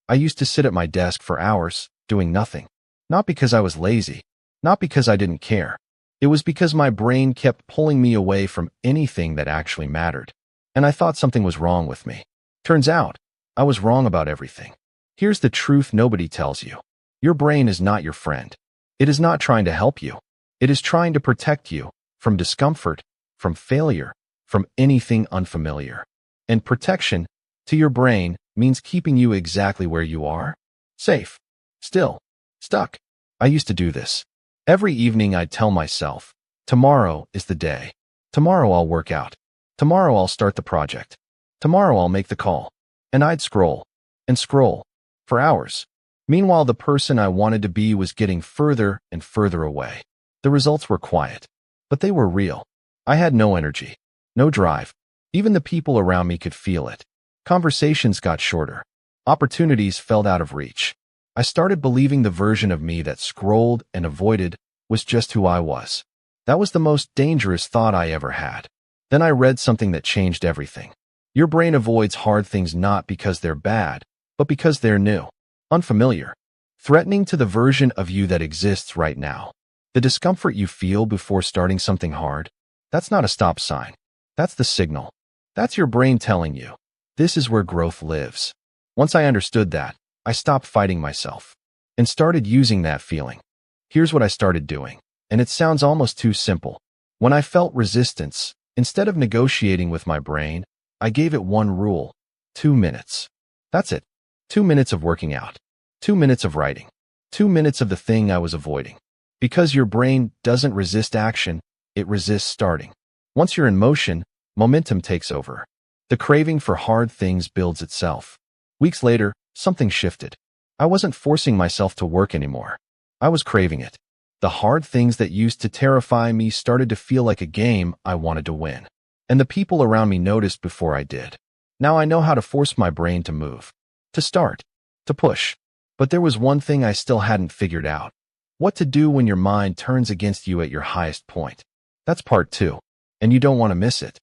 I used to sit at my desk for hours, doing nothing. Not because I was lazy, not because I didn't care. It was because my brain kept pulling me away from anything that actually mattered. And I thought something was wrong with me. Turns out, I was wrong about everything. Here's the truth nobody tells you. Your brain is not your friend. It is not trying to help you. It is trying to protect you from discomfort, from failure, from anything unfamiliar. And protection, to your brain, means keeping you exactly where you are. Safe. Still. Stuck. I used to do this. Every evening I'd tell myself, tomorrow is the day. Tomorrow I'll work out. Tomorrow I'll start the project. Tomorrow I'll make the call. And I'd scroll and scroll for hours. Meanwhile, the person I wanted to be was getting further and further away. The results were quiet, but they were real. I had no energy, no drive. Even the people around me could feel it. Conversations got shorter. Opportunities fell out of reach. I started believing the version of me that scrolled and avoided was just who I was. That was the most dangerous thought I ever had. Then I read something that changed everything. Your brain avoids hard things not because they're bad, but because they're new, unfamiliar, threatening to the version of you that exists right now. The discomfort you feel before starting something hard, that's not a stop sign. That's the signal. That's your brain telling you, this is where growth lives. Once I understood that, I stopped fighting myself and started using that feeling. Here's what I started doing, and it sounds almost too simple. When I felt resistance, instead of negotiating with my brain, I gave it one rule: 2 minutes. That's it. 2 minutes of working out. 2 minutes of writing. 2 minutes of the thing I was avoiding. Because your brain doesn't resist action, it resists starting. Once you're in motion, momentum takes over. The craving for hard things builds itself. Weeks later, something shifted. I wasn't forcing myself to work anymore. I was craving it. The hard things that used to terrify me started to feel like a game I wanted to win. And the people around me noticed before I did. Now I know how to force my brain to move, to start, to push. But there was one thing I still hadn't figured out. What to do when your mind turns against you at your highest point. That's part 2, and you don't want to miss it.